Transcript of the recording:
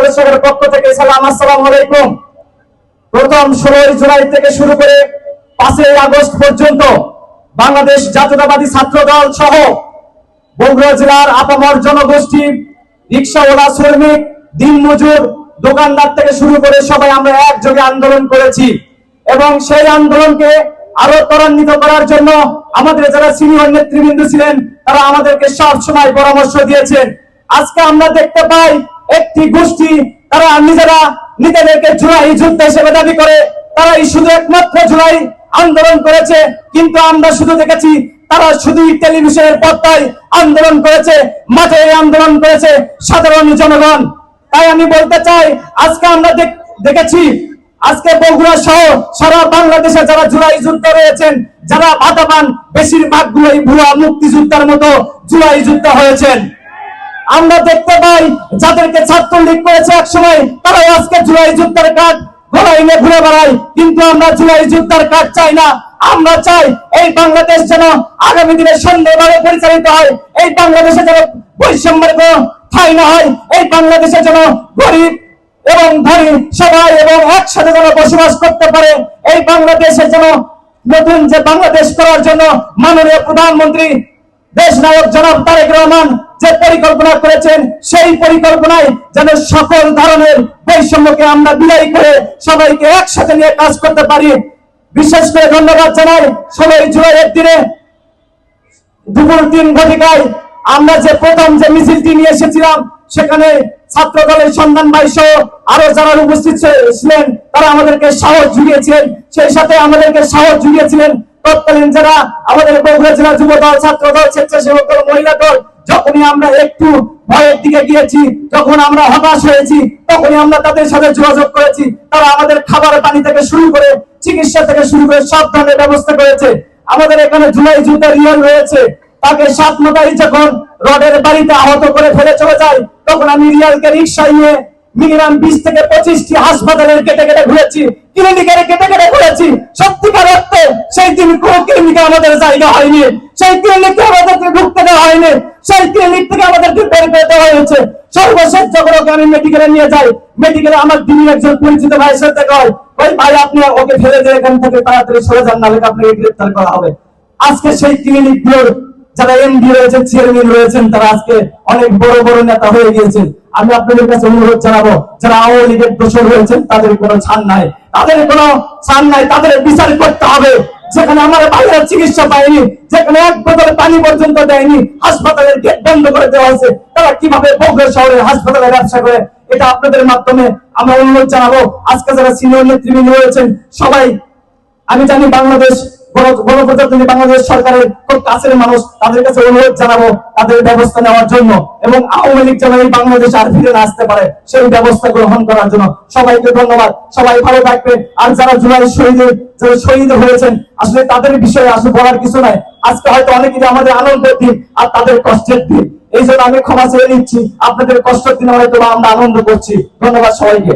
উপদেষ্টার পক্ষ থেকে সালাম, আসসালামু আলাইকুম। প্রথম 16 জুলাই থেকে শুরু করে 5 আগস্ট পর্যন্ত বাংলাদেশ জাতীয়তাবাদী ছাত্র দল সহ বগুড়া জেলার আপামর জনগোষ্ঠী, রিক্সাওয়ালা, শ্রমিক, দিনমজুর, দোকানদার থেকে শুরু করে সবাই আমরা একযোগে আন্দোলন করেছি এবং সেই আন্দোলনকে আরো ত্বরান্বিত করার জন্য আমাদের যারা সিনিয়র নেতৃবৃন্দ ছিলেন তারা আমাদেরকে সব সময় পরামর্শ দিয়েছেন। আজকে আমরা দেখতে পাই একটি গোষ্ঠী তারা নিজেদেরকে জুলাই যুদ্ধ হিসেবে দাবি করে, তারাই শুধু একমাত্র জুলাই আন্দোলন করেছে, কিন্তু আমরা শুধু দেখেছি তারা শুধু টেলিভিশনের পর্দায় আন্দোলন করেছে, মাঠে আন্দোলন করেছে সাধারণ জনগণ। তাই আমি বলতে চাই, আজকে আমরা দেখেছি আজকে বগুড়া সহ সারা বাংলাদেশে যারা জুলাই যুদ্ধ রয়েছেন, যারা ভাতা পান, বেশিরভাগ গুলোই ভুয়া মুক্তিযোদ্ধার মতো জুলাই যুদ্ধ হয়েছেন। আমরা দেখতে পাই যাদেরকে ছাত্রলীগ করেছে একসময়, তারাই আজকে জুলাই যুদ্ধের কার্ড গলায় নিয়ে ঘুরে বেড়ায়, কিন্তু আমরা জুলাই যুদ্ধের কার্ড চাই না। আমরা চাই এই বাংলাদেশ যেন আগামী দিনে সুন্দরভাবে পরিচালিত হয়, এই বাংলাদেশে যেন বৈষম্যের কোনো ঠাঁই না হয়, এই বাংলাদেশে যেন গরিব এবং ধনী সবাই এবং একসাথে যেন বসবাস করতে পারে, এই বাংলাদেশে যেন নতুন যে বাংলাদেশ করার জন্য মাননীয় প্রধানমন্ত্রী দেশ নায়ক জনাব তারেক রহমান যে পরিকল্পনা করেছেন, সেই পরিকল্পনায় যেন সকল ধরনের বৈষম্যকে আমরা বিদায় করে সবাইকে একসাথে নিয়ে কাজ করতে পারি। বিশেষ করে ধন্যবাদ জানাই 16 জুলাইয়ের দিনে দুপুর 3 ঘটিকায় আমরা যে প্রথম যে মিছিলটি নিয়ে এসেছিলাম, সেখানে ছাত্র দলের সন্ধান ভাই সহ আরো যারা উপস্থিত ছিলেন তারা আমাদেরকে সাহস জুগিয়েছিলেন। সেই সাথে আমাদেরকে সাহস জুগিয়েছিলেন তৎকালীন যারা আমাদের বগুড়া জেলা যুব দল, ছাত্র দল, স্বেচ্ছাসেবক দল, মহিলা দল। যখনই আমরা একটু ভয়ের দিকে গিয়েছি, যখন আমরা হতাশ হয়েছি, তখনই আমরা তাদের সাথে যোগাযোগ করেছি। তারা আমাদের খাবার পানি থেকে শুরু করে চিকিৎসা থেকে শুরু করে সব ধরনের ব্যবস্থা করেছে। আমাদের এখানে জুলাই যুদ্ধের রিয়াল রয়েছে, তাকে 7 মাথায় যখন রডের বাড়িতে আহত করে ফেলে চলে যায়, তখন আমি রিয়ালকে রিক্সায় নিয়ে মিনিমাম 20 থেকে 25টি হাসপাতালের কেটে কেটে ঘুরেছি, ক্লিনিকের কেটে কেটে ঘুরেছি। সত্যিকার অর্থে সেই দিন কোন ক্লিনিকে আমাদের জায়গা হয়নি, সেই ক্লিনিকে আমাদেরকে ঢুকতে দেওয়া হয়নি, সেই ক্লিনিক থেকে আমাদেরকে বের করে দেওয়া হয়েছে। সর্বশেষ যখন ওকে আমি মেডিকেলে নিয়ে যাই, মেডিকেলে আমার দিনের একজন পরিচিত ভাইয়ের সাথে কয়, ওই ভাই আপনি ওকে ফেলে দিয়ে এখান থেকে তাড়াতাড়ি সরে যান, নাহলে আপনাকে গ্রেফতার করা হবে। আজকে সেই ক্লিনিকগুলোর যারা এমডি রয়েছেন, চেয়ারম্যান রয়েছেন, তারা আজকে অনেক বড় বড় নেতা হয়ে গিয়েছেন। আমি আপনাদের কাছে অনুরোধ জানাবো, যারা আওয়ামী লীগের দোষর রয়েছেন তাদের কোনো ছাড় নাই, তাদের কোনো ছাড় নাই, তাদের বিচার করতে হবে। যেখানে আমার ভাইয়েরা চিকিৎসা পায়নি, যেখানে এক বোতল পানি পর্যন্ত দেয়নি, হাসপাতালের গেট বন্ধ করে দেওয়া হয়েছে, তারা কিভাবে বগুড়া শহরের হাসপাতালে ব্যবসা করে, এটা আপনাদের মাধ্যমে আমরা অনুরোধ জানাবো। আজকে যারা সিনিয়র নেতৃবৃন্দ রয়েছেন সবাই, আমি জানি বাংলাদেশ গণপ্রজাতন্ত্রী বাংলাদেশ সরকারের খুব কাছের মানুষ, তাদের কাছে অনুরোধ জানাবো তাদের ব্যবস্থা নেওয়ার জন্য এবং আওয়ামী লীগ যেন এই বাংলাদেশ আর ফিরে না আসতে পারে সেই ব্যবস্থা গ্রহণ করার জন্য। সবাইকে ধন্যবাদ, সবাই ভালো থাকবেন। আর যারা জুলাই যারা শহীদ হয়েছেন, আসলে তাদের বিষয়ে আসলে বলার কিছু নাই। আজকে হয়তো অনেকেই আমাদের আনন্দের দিন আর তাদের কষ্টের দিন, এই জন্য আমি ক্ষমা চেয়ে নিচ্ছি। আপনাদের কষ্টের দিনে হয়তো আমরা আনন্দ করছি। ধন্যবাদ সবাইকে।